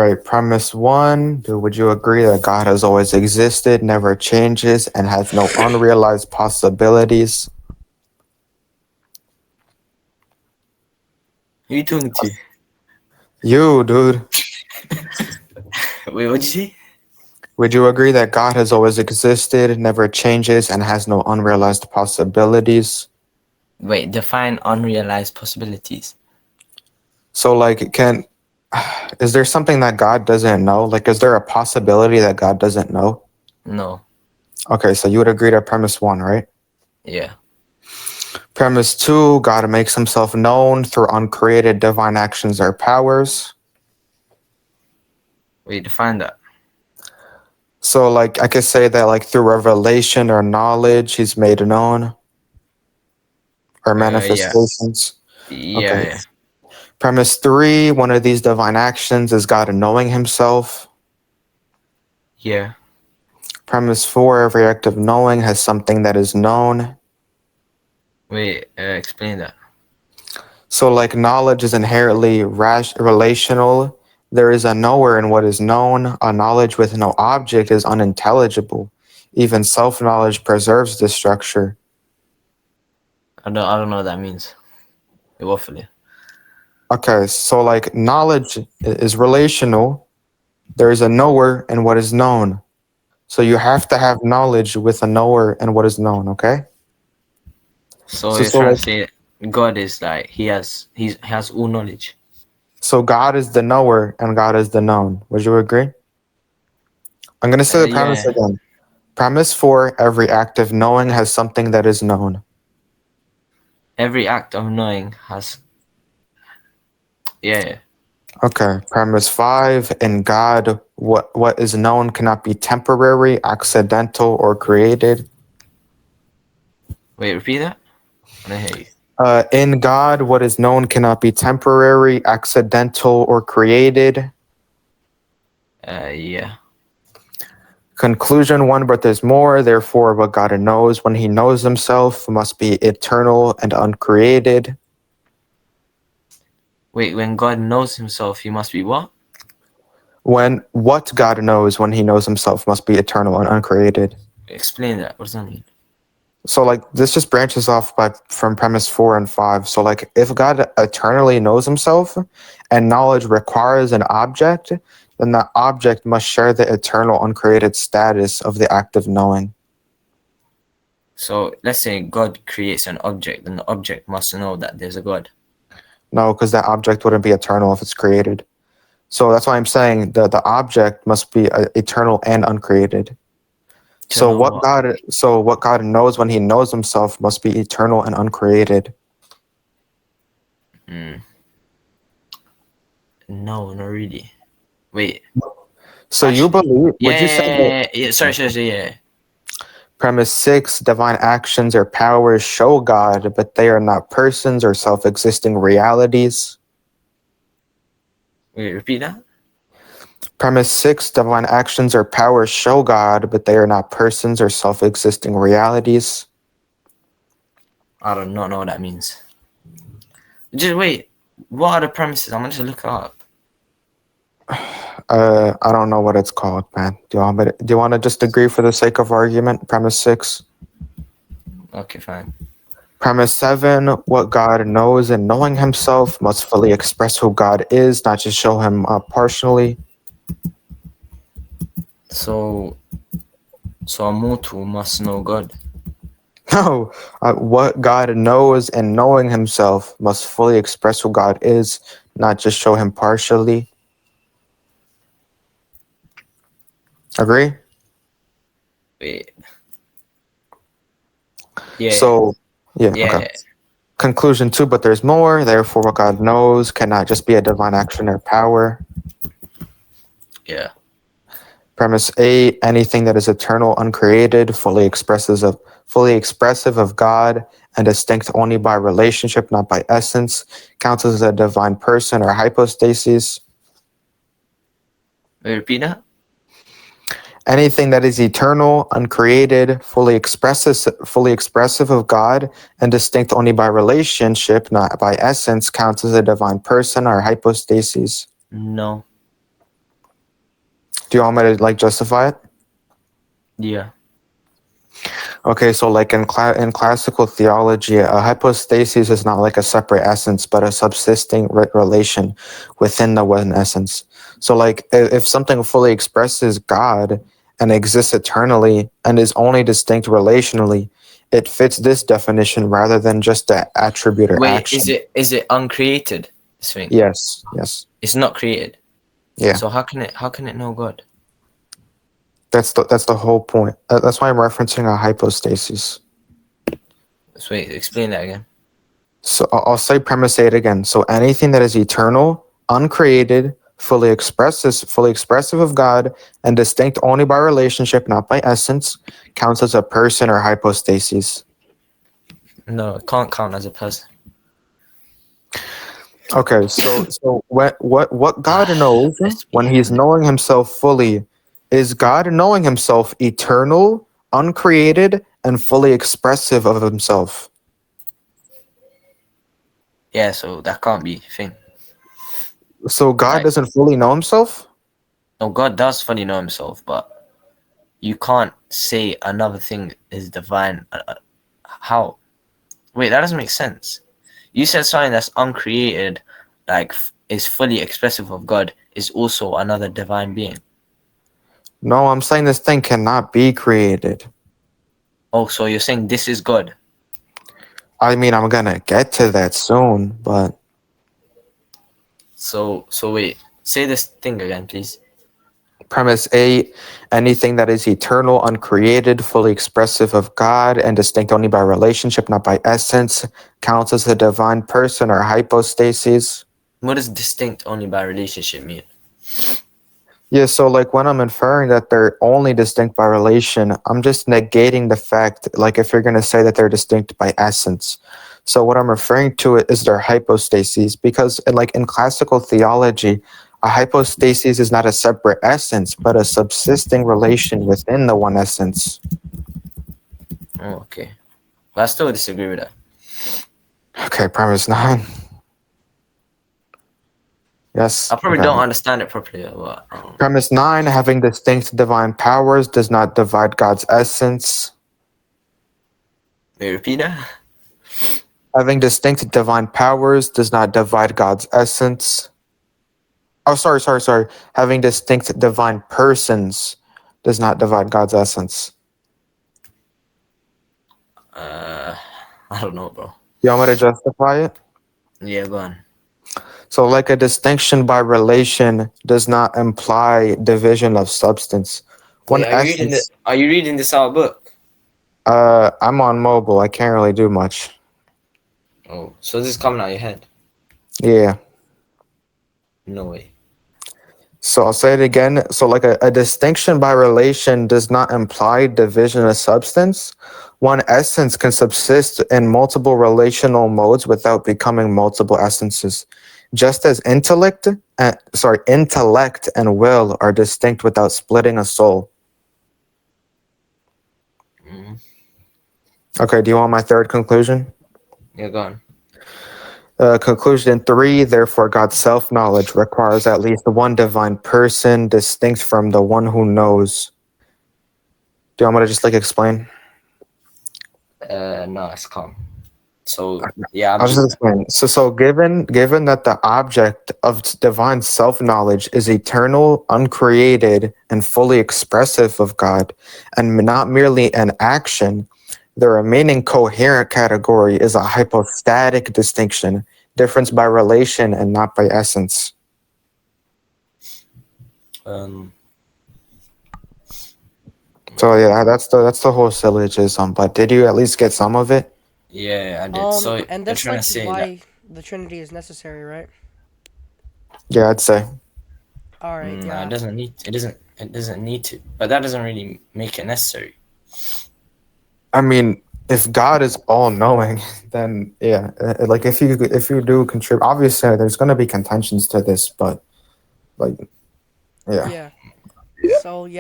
Right. Premise one. Would you agree that God has always existed, never changes, and has no unrealized possibilities? Who you talking to? You, dude. Wait, what'd you say? Would you agree that God has always existed, never changes, and has no unrealized possibilities? Wait, define unrealized possibilities. So, like, is there something that God doesn't know? Like, is there a possibility that God doesn't know? No. Okay, so you would agree to premise one, right? Yeah. Premise two, God makes himself known through uncreated divine actions or powers. Wait, define that. So, like, I could say that, like, through revelation or knowledge, he's made known, or Yeah. manifestations. Yeah, Okay. yeah. Premise three, one of these divine actions is God knowing himself. Yeah. Premise four, every act of knowing has something that is known. Wait, explain that. So, like, knowledge is inherently relational. There is a knower in what is known. A knowledge with no object is unintelligible. Even self-knowledge preserves this structure. I don't know what that means. Wait, what for you? Okay, so, like, knowledge is relational. There is a knower in what is known. So you have to have knowledge with a knower and what is known, okay? So So you're so trying like to say God is like he has all knowledge. so God is the knower and God is the known. Would you agree? I'm gonna say the premise Yeah. again. Premise four, every act of knowing has something that is known. Every act of knowing has. Yeah. Okay. Premise five, in God, what is known cannot be temporary, accidental, or created. Wait, repeat that. I don't hear you. In God, what is known cannot be temporary, accidental, or created. Yeah. Conclusion one, but there's more. Therefore, what God knows when he knows himself must be eternal and uncreated. Wait, when God knows himself, he must be what? When what God knows when he knows himself must be eternal and uncreated. Explain that. What does that mean? So like this just branches off from premise four and five. So like if God eternally knows himself and knowledge requires an object, then that object must share the eternal uncreated status of the act of knowing. So let's say God creates an object, then the object must know that there's a God. No, because that object wouldn't be eternal if it's created. So that's why I'm saying the object must be eternal and uncreated. To know what? So what God knows when he knows himself must be eternal and uncreated. Mm. No, not really. Wait. So you Actually, believe, yeah, would you say that yeah. Sorry, yeah. premise six, divine actions or powers show God, but they are not persons or self-existing realities? Wait, repeat that. Premise six, divine actions or powers show God, but they are not persons or self-existing realities? I do not know what that means. Just wait. What are the premises? I'm gonna just look it up. I don't know what it's called, man. Do you want to just agree for the sake of argument? Premise six. Okay, fine. Premise seven, what God knows and knowing himself must fully express who God is, not just show him partially. So a mortal must know God. No, what God knows and knowing himself must fully express who God is, not just show him partially. Agree? Wait. Yeah. So, yeah, okay. Yeah. Conclusion two, but there's more. Therefore, what God knows cannot just be a divine action or power. Yeah. Premise eight, anything that is eternal, uncreated, fully expressive of God and distinct only by relationship, not by essence, counts as a divine person or hypostasis. Wait, repeat that. Anything that is eternal, uncreated, fully expressive of God and distinct only by relationship, not by essence, counts as a divine person or hypostasis. No. Do you want me to like justify it? Yeah. Okay, so like in classical theology, a hypostasis is not like a separate essence, but a subsisting relation within the one essence. So like if something fully expresses God and exists eternally and is only distinct relationally, it fits this definition rather than just the attribute or Wait, action. is it uncreated? This thing. Yes, yes, It's not created. yeah. So how can it know God? That's the whole point. That's why I'm referencing a hypostasis. Let's wait, explain that again. So I'll say premise eight again. So anything that is eternal, uncreated, fully expressive of God, and distinct only by relationship, not by essence, counts as a person or hypostasis. No, it can't count as a person. Okay, so what God knows Let's be when He's honest. knowing Himself fully is God knowing Himself eternal, uncreated, and fully expressive of Himself. Yeah, so that can't be a thing. So God Like, doesn't fully know Himself. no, God does fully know himself, but you can't say another thing is divine. How? Wait, that doesn't make sense. You said something that's uncreated, like is fully expressive of God, is also another divine being. No, I'm saying this thing cannot be created. Oh, so you're saying this is God? I mean, I'm gonna get to that soon, but So wait, say this thing again, please. premise eight, anything that is eternal, uncreated, fully expressive of God, and distinct only by relationship, not by essence, counts as a divine person or hypostasis. What does distinct only by relationship mean? Yeah, so like when I'm inferring that they're only distinct by relation, I'm just negating the fact, like if you're gonna say that they're distinct by essence. So what I'm referring to it is their hypostases, because like in classical theology, a hypostasis is not a separate essence, but a subsisting relation within the one essence. Oh, okay. But I still disagree with that. Okay, premise nine. I Yes. probably Okay. don't understand it properly, but Premise nine, having distinct divine powers does not divide God's essence. may you repeat that? Having distinct divine powers does not divide God's essence. Oh, sorry. Having distinct divine persons does not divide God's essence. Uh, I don't know, bro. You want me to justify it? Yeah, go on. So, like a distinction by relation does not imply division of substance. One Wait, are you reading the? essence. Are you reading this out book? I'm on mobile. I can't really do much. Oh, so this is coming out of your head? Yeah. No way. So I'll say it again. So like a distinction by relation does not imply division of substance. One essence can subsist in multiple relational modes without becoming multiple essences. Just as intellect and will are distinct without splitting a soul. Mm. Okay, do you want my third conclusion? Yeah, go on. Conclusion three, therefore God's self-knowledge requires at least one divine person distinct from the one who knows. Do you want me to just like explain? No, it's calm. So yeah, I'm I'll just just explain. So given that the object of divine self-knowledge is eternal, uncreated, and fully expressive of God, and not merely an action, the remaining coherent category is a hypostatic distinction, difference by relation and not by essence. um. So yeah, that's the whole syllogism. But did you at least get some of it? Yeah, I did. So And you're that's trying to like say that? why the Trinity is necessary, right? Yeah, I'd say. All right, No, it yeah. doesn't need. It doesn't. It doesn't need to. But that doesn't really make it necessary. I mean, if God is all knowing, then yeah, like if you do contribute, obviously there's gonna be contentions to this, but like yeah. Yeah. So yeah,